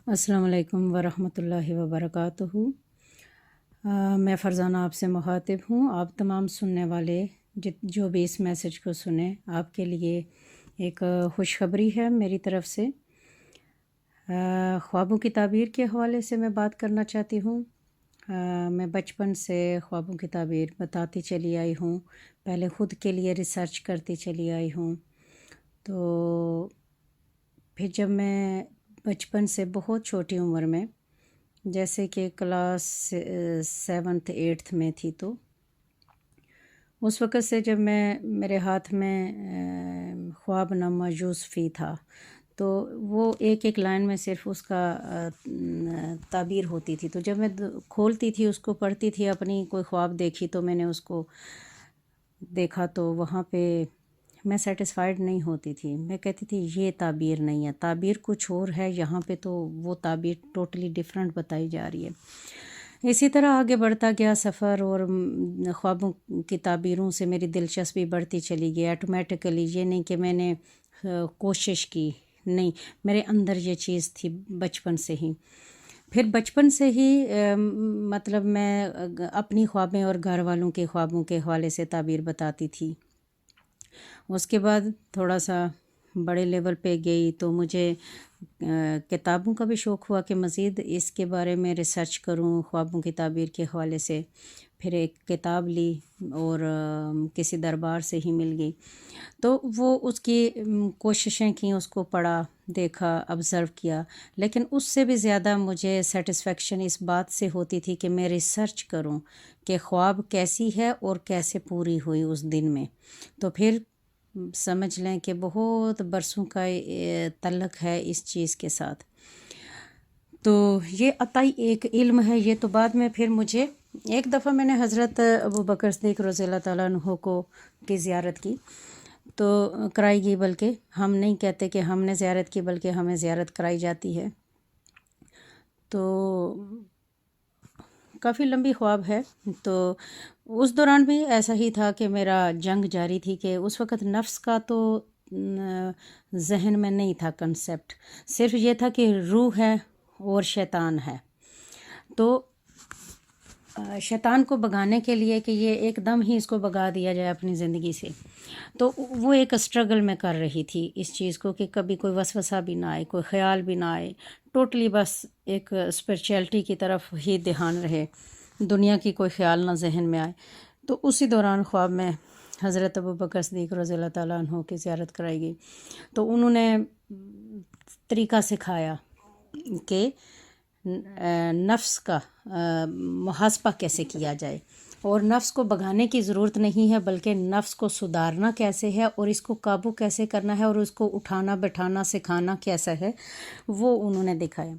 السلام علیکم ورحمۃ اللہ وبرکاتہ۔ میں فرزانہ آپ سے مخاطب ہوں۔ آپ تمام سننے والے جو بھی اس میسیج کو سنیں، آپ کے لیے ایک خوشخبری ہے میری طرف سے۔ خوابوں کی تعبیر کے حوالے سے میں بات کرنا چاہتی ہوں۔ میں بچپن سے خوابوں کی تعبیر بتاتی چلی آئی ہوں، پہلے خود کے لیے ریسرچ کرتی چلی آئی ہوں۔ تو پھر جب میں بچپن سے بہت چھوٹی عمر میں، جیسے کہ کلاس 7th 8th میں تھی، تو اس وقت سے جب میرے ہاتھ میں خواب نامہ یوسفی تھا، تو وہ ایک ایک لائن میں صرف اس کا تعبیر ہوتی تھی۔ تو جب میں کھولتی تھی، اس کو پڑھتی تھی، اپنی کوئی خواب دیکھی تو میں نے اس کو دیکھا، تو وہاں پہ میں سیٹسفائیڈ نہیں ہوتی تھی۔ میں کہتی تھی یہ تعبیر نہیں ہے، تعبیر کچھ اور ہے، یہاں پہ تو وہ تعبیر ٹوٹلی ڈیفرنٹ بتائی جا رہی ہے۔ اسی طرح آگے بڑھتا گیا سفر، اور خوابوں کی تعبیروں سے میری دلچسپی بڑھتی چلی گئی آٹومیٹیکلی۔ یہ نہیں کہ میں نے کوشش کی، نہیں، میرے اندر یہ چیز تھی بچپن سے ہی۔ پھر بچپن سے ہی مطلب میں اپنی خوابیں اور گھر والوں کے خوابوں کے حوالے سے تعبیر بتاتی تھی۔ اس کے بعد تھوڑا سا بڑے لیول پہ گئی تو مجھے کتابوں کا بھی شوق ہوا کہ مزید اس کے بارے میں ریسرچ کروں خوابوں کی تعبیر کے حوالے سے۔ پھر ایک کتاب لی اور کسی دربار سے ہی مل گئی، تو وہ اس کی کوششیں کی، اس کو پڑھا، دیکھا، آبزرو کیا، لیکن اس سے بھی زیادہ مجھے سیٹسفیکشن اس بات سے ہوتی تھی کہ میں ریسرچ کروں کہ خواب کیسی ہے اور کیسے پوری ہوئی اس دن میں۔ تو پھر سمجھ لیں کہ بہت برسوں کا تعلق ہے اس چیز کے ساتھ۔ تو یہ عطائی ایک علم ہے۔ یہ تو بعد میں پھر مجھے ایک دفعہ میں نے حضرت ابوبکر صدیق رضی اللہ تعالیٰ عنہ کی زیارت کی، تو کرائی گئی، بلکہ ہم نہیں کہتے کہ ہم نے زیارت کی، بلکہ ہمیں زیارت کرائی جاتی ہے۔ تو کافی لمبی خواب ہے۔ تو اس دوران بھی ایسا ہی تھا کہ میرا جنگ جاری تھی، کہ اس وقت نفس کا تو ذہن میں نہیں تھا کنسیپٹ، صرف یہ تھا کہ روح ہے اور شیطان ہے۔ تو شیطان کو بھگانے کے لیے کہ یہ ایک دم ہی اس کو بھگا دیا جائے اپنی زندگی سے، تو وہ ایک اسٹرگل میں کر رہی تھی اس چیز کو، کہ کبھی کوئی وسوسہ بھی نہ آئے، کوئی خیال بھی نہ آئے، ٹوٹلی بس ایک اسپرچویلٹی کی طرف ہی دھیان رہے، دنیا کی کوئی خیال نہ ذہن میں آئے۔ تو اسی دوران خواب میں حضرت ابوبکر صدیق رضی اللہ تعالیٰ عنہ کی زیارت کرائی گئی، تو انہوں نے طریقہ سکھایا کہ نفس کا محاسبہ کیسے کیا جائے، اور نفس کو بھگانے کی ضرورت نہیں ہے، بلکہ نفس کو سدھارنا کیسے ہے، اور اس کو قابو کیسے کرنا ہے، اور اس کو اٹھانا بٹھانا سکھانا کیسا ہے، وہ انہوں نے دکھایا۔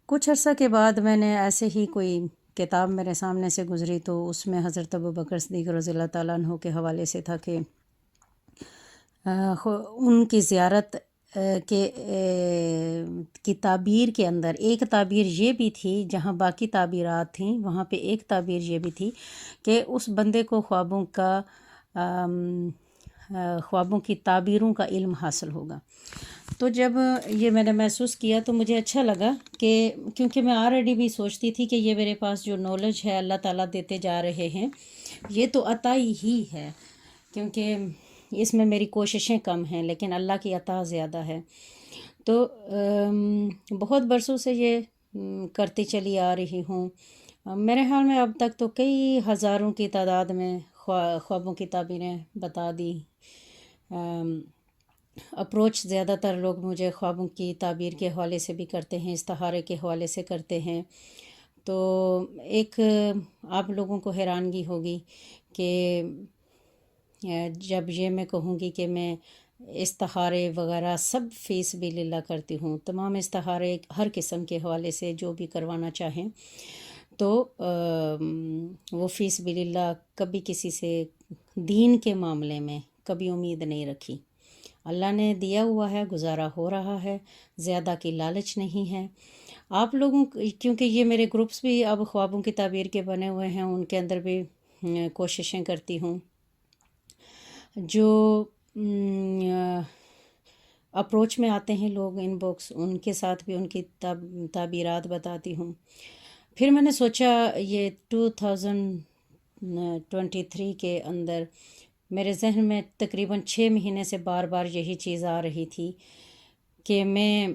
کچھ عرصہ کے بعد میں نے ایسے ہی کوئی کتاب میرے سامنے سے گزری، تو اس میں حضرت ابوبکر صدیق رضی اللہ تعالیٰ عنہ کے حوالے سے تھا کہ ان کی زیارت کی تعبیر کے اندر ایک تعبیر یہ بھی تھی، جہاں باقی تعبیرات تھیں وہاں پہ ایک تعبیر یہ بھی تھی کہ اس بندے کو خوابوں کی تعبیروں کا علم حاصل ہوگا۔ تو جب یہ میں نے محسوس کیا تو مجھے اچھا لگا، کہ کیونکہ میں آلریڈی بھی سوچتی تھی کہ یہ میرے پاس جو نالج ہے اللہ تعالیٰ دیتے جا رہے ہیں، یہ تو عطائی ہی ہے، کیونکہ اس میں میری کوششیں کم ہیں لیکن اللہ کی عطا زیادہ ہے۔ تو بہت برسوں سے یہ کرتی چلی آ رہی ہوں۔ میرے خیال میں اب تک تو کئی ہزاروں کی تعداد میں خوابوں کی تعبیریں بتا دی۔ اپروچ زیادہ تر لوگ مجھے خوابوں کی تعبیر کے حوالے سے بھی کرتے ہیں، استخارے کے حوالے سے کرتے ہیں۔ تو ایک آپ لوگوں کو حیرانگی ہوگی کہ جب یہ میں کہوں گی کہ میں استخارے وغیرہ سب فی سبیل اللہ کرتی ہوں، تمام استخارے ہر قسم کے حوالے سے جو بھی کروانا چاہیں، تو وہ فی سبیل اللہ، کبھی کسی سے دین کے معاملے میں کبھی امید نہیں رکھی۔ اللہ نے دیا ہوا ہے، گزارا ہو رہا ہے، زیادہ کی لالچ نہیں ہے۔ آپ لوگوں کیونکہ یہ میرے گروپس بھی اب خوابوں کی تعبیر کے بنے ہوئے ہیں، ان کے اندر بھی کوششیں کرتی ہوں۔ جو اپروچ میں آتے ہیں لوگ ان باکس، ان کے ساتھ بھی ان کی تعبیرات بتاتی ہوں۔ پھر میں نے سوچا یہ 2023 کے اندر میرے ذہن میں تقریباً 6 مہینے سے بار بار یہی چیز آ رہی تھی کہ میں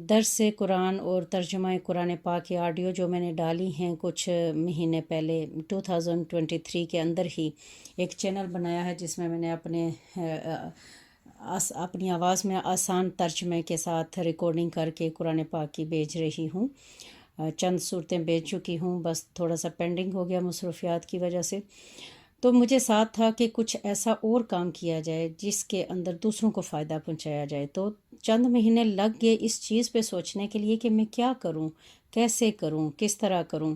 درس قرآن اور ترجمہ قرآن پاک کی آڈیو جو میں نے ڈالی ہیں کچھ مہینے پہلے 2023 کے اندر ہی ایک چینل بنایا ہے جس میں میں نے اپنی آواز میں آسان ترجمے کے ساتھ ریکارڈنگ کر کے قرآن پاک کی بھیج رہی ہوں۔ چند صورتیں بھیج چکی ہوں، بس تھوڑا سا پینڈنگ ہو گیا مصروفیات کی وجہ سے۔ تو مجھے ساتھ تھا کہ کچھ ایسا اور کام کیا جائے جس کے اندر دوسروں کو فائدہ پہنچایا جائے۔ تو چند مہینے لگ گئے اس چیز پہ سوچنے کے لیے کہ میں کیا کروں، کیسے کروں، کس طرح کروں۔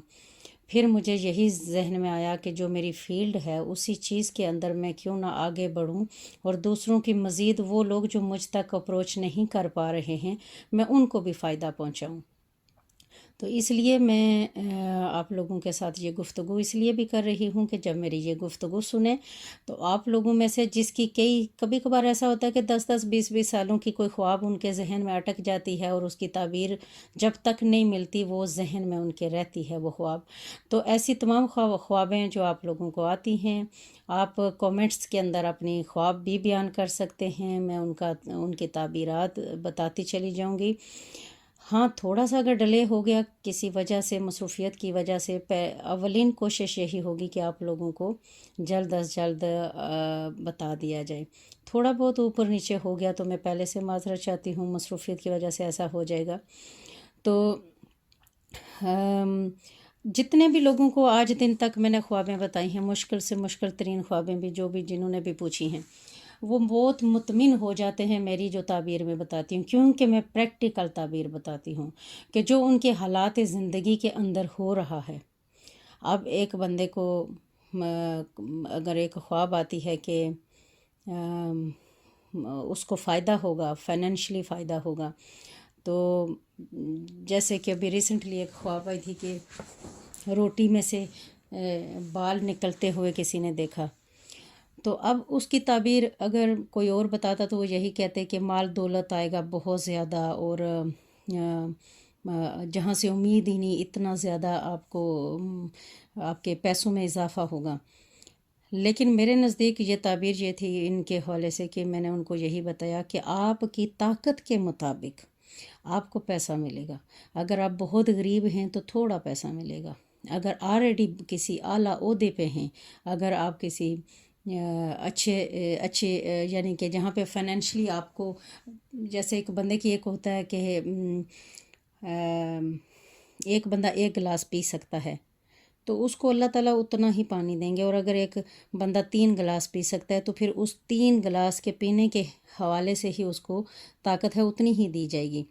پھر مجھے یہی ذہن میں آیا کہ جو میری فیلڈ ہے اسی چیز کے اندر میں کیوں نہ آگے بڑھوں اور دوسروں کی مزید وہ لوگ جو مجھ تک اپروچ نہیں کر پا رہے ہیں میں ان کو بھی فائدہ پہنچاؤں۔ تو اس لیے میں آپ لوگوں کے ساتھ یہ گفتگو اس لیے بھی کر رہی ہوں کہ جب میری یہ گفتگو سنیں تو آپ لوگوں میں سے جس کی کبھی کبھار ایسا ہوتا ہے کہ 10-20 سالوں کی کوئی خواب ان کے ذہن میں اٹک جاتی ہے اور اس کی تعبیر جب تک نہیں ملتی وہ ذہن میں ان کے رہتی ہے وہ خواب۔ تو ایسی تمام خوابیں جو آپ لوگوں کو آتی ہیں آپ کومنٹس کے اندر اپنی خواب بھی بیان کر سکتے ہیں، میں ان کی تعبیرات بتاتی چلی جاؤں گی۔ ہاں تھوڑا سا اگر ڈیلے ہو گیا کسی وجہ سے، مصروفیت کی وجہ سے، اولین کوشش یہی ہوگی کہ آپ لوگوں کو جلد از جلد بتا دیا جائے۔ تھوڑا بہت اوپر نیچے ہو گیا تو میں پہلے سے معذرت چاہتی ہوں، مصروفیت کی وجہ سے ایسا ہو جائے گا۔ تو جتنے بھی لوگوں کو آج دن تک میں نے خوابیں بتائی ہیں، مشکل سے مشکل ترین خوابیں بھی جنہوں نے بھی پوچھی ہیں، وہ بہت مطمئن ہو جاتے ہیں میری جو تعبیر میں بتاتی ہوں، کیونکہ میں پریکٹیکل تعبیر بتاتی ہوں کہ جو ان کے حالات زندگی کے اندر ہو رہا ہے۔ اب ایک بندے کو اگر ایک خواب آتی ہے کہ اس کو فائدہ ہوگا، فائنینشلی فائدہ ہوگا، تو جیسے کہ ابھی ریسنٹلی ایک خواب آئی تھی کہ روٹی میں سے بال نکلتے ہوئے کسی نے دیکھا، تو اب اس کی تعبیر اگر کوئی اور بتاتا تو وہ یہی کہتے کہ مال دولت آئے گا بہت زیادہ، اور جہاں سے امید ہی نہیں اتنا زیادہ آپ کے پیسوں میں اضافہ ہوگا۔ لیکن میرے نزدیک یہ تعبیر یہ تھی ان کے حوالے سے کہ میں نے ان کو یہی بتایا کہ آپ کی طاقت کے مطابق آپ کو پیسہ ملے گا۔ اگر آپ بہت غریب ہیں تو تھوڑا پیسہ ملے گا، اگر آلریڈی کسی اعلیٰ عہدے پہ ہیں، اگر آپ کسی اچھے یعنی کہ جہاں پہ فائنینشلی آپ کو، جیسے ایک بندے کی ایک ہوتا ہے کہ ایک بندہ 1 گلاس پی سکتا ہے تو اس کو اللہ تعالیٰ اتنا ہی پانی دیں گے، اور اگر ایک بندہ 3 گلاس پی سکتا ہے تو پھر اس 3 گلاس کے پینے کے حوالے سے ہی اس کو طاقت ہے اتنی ہی دی جائے گی،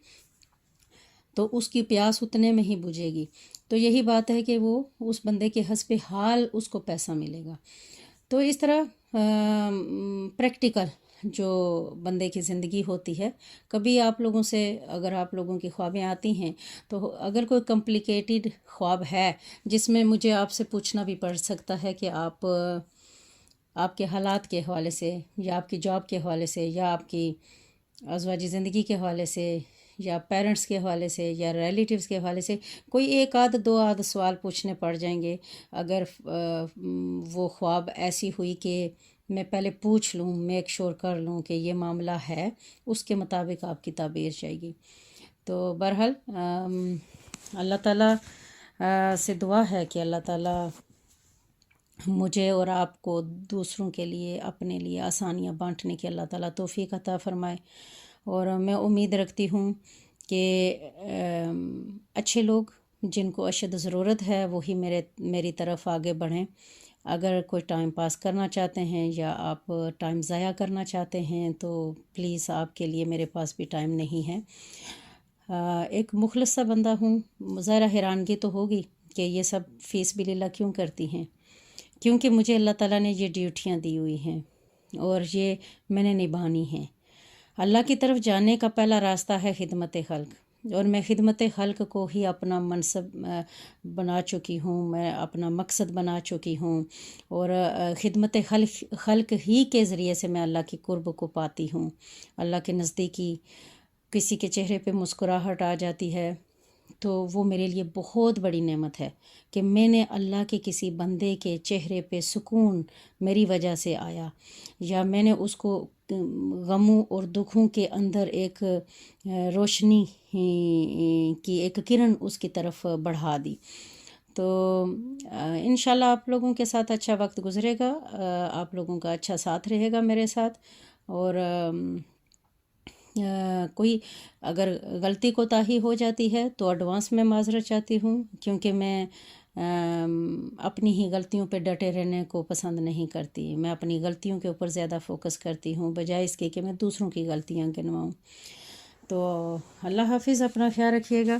تو اس کی پیاس اتنے میں ہی بجھے گی۔ تو یہی بات ہے کہ وہ اس بندے کے حسب حال اس کو پیسہ ملے گا۔ تو اس طرح پریکٹیکل جو بندے کی زندگی ہوتی ہے، کبھی آپ لوگوں سے اگر آپ لوگوں کی خوابیں آتی ہیں تو اگر کوئی کمپلیکیٹڈ خواب ہے جس میں مجھے آپ سے پوچھنا بھی پڑ سکتا ہے کہ آپ کے حالات کے حوالے سے یا آپ کی جاب کے حوالے سے یا آپ کی ازواجی زندگی کے حوالے سے یا پیرنٹس کے حوالے سے یا ریلیٹیوز کے حوالے سے کوئی 1-2 سوال پوچھنے پڑ جائیں گے، اگر وہ خواب ایسی ہوئی کہ میں پہلے پوچھ لوں، میک شور کر لوں کہ یہ معاملہ ہے، اس کے مطابق آپ کی تعبیر جائے گی۔ تو بہرحال اللہ تعالیٰ سے دعا ہے کہ اللہ تعالیٰ مجھے اور آپ کو دوسروں کے لیے اپنے لیے آسانیاں بانٹنے کی اللہ تعالیٰ توفیق عطا فرمائے، اور میں امید رکھتی ہوں کہ اچھے لوگ جن کو اشد ضرورت ہے وہی میری طرف آگے بڑھیں۔ اگر کوئی ٹائم پاس کرنا چاہتے ہیں یا آپ ٹائم ضائع کرنا چاہتے ہیں تو پلیز آپ کے لیے میرے پاس بھی ٹائم نہیں ہے۔ ایک مخلص سا بندہ ہوں، ظاہرہ حیرانگی تو ہوگی کہ یہ سب فی سبیل اللہ کیوں کرتی ہیں، کیونکہ مجھے اللہ تعالیٰ نے یہ ڈیوٹیاں دی ہوئی ہیں اور یہ میں نے نبھانی ہیں۔ اللہ کی طرف جانے کا پہلا راستہ ہے خدمت خلق۔ اور میں خدمت خلق کو ہی اپنا منصب بنا چکی ہوں، میں اپنا مقصد بنا چکی ہوں، اور خدمت خلق ہی کے ذریعے سے میں اللہ کی قرب کو پاتی ہوں۔ اللہ کے نزدیکی کسی کے چہرے پہ مسکراہٹ آ جاتی ہے تو وہ میرے لیے بہت بڑی نعمت ہے کہ میں نے اللہ کے کسی بندے کے چہرے پہ سکون میری وجہ سے آیا، یا میں نے اس کو غموں اور دکھوں کے اندر ایک روشنی کی ایک کرن اس کی طرف بڑھا دی۔ تو انشاءاللہ آپ لوگوں کے ساتھ اچھا وقت گزرے گا، آپ لوگوں کا اچھا ساتھ رہے گا میرے ساتھ، اور کوئی اگر غلطی کوتاہی ہو جاتی ہے تو ایڈوانس میں معذرت چاہتی ہوں، کیونکہ میں اپنی ہی غلطیوں پہ ڈٹے رہنے کو پسند نہیں کرتی۔ میں اپنی غلطیوں کے اوپر زیادہ فوکس کرتی ہوں بجائے اس کے کہ میں دوسروں کی غلطیاں گنواؤں۔ تو اللہ حافظ، اپنا خیال رکھیے گا۔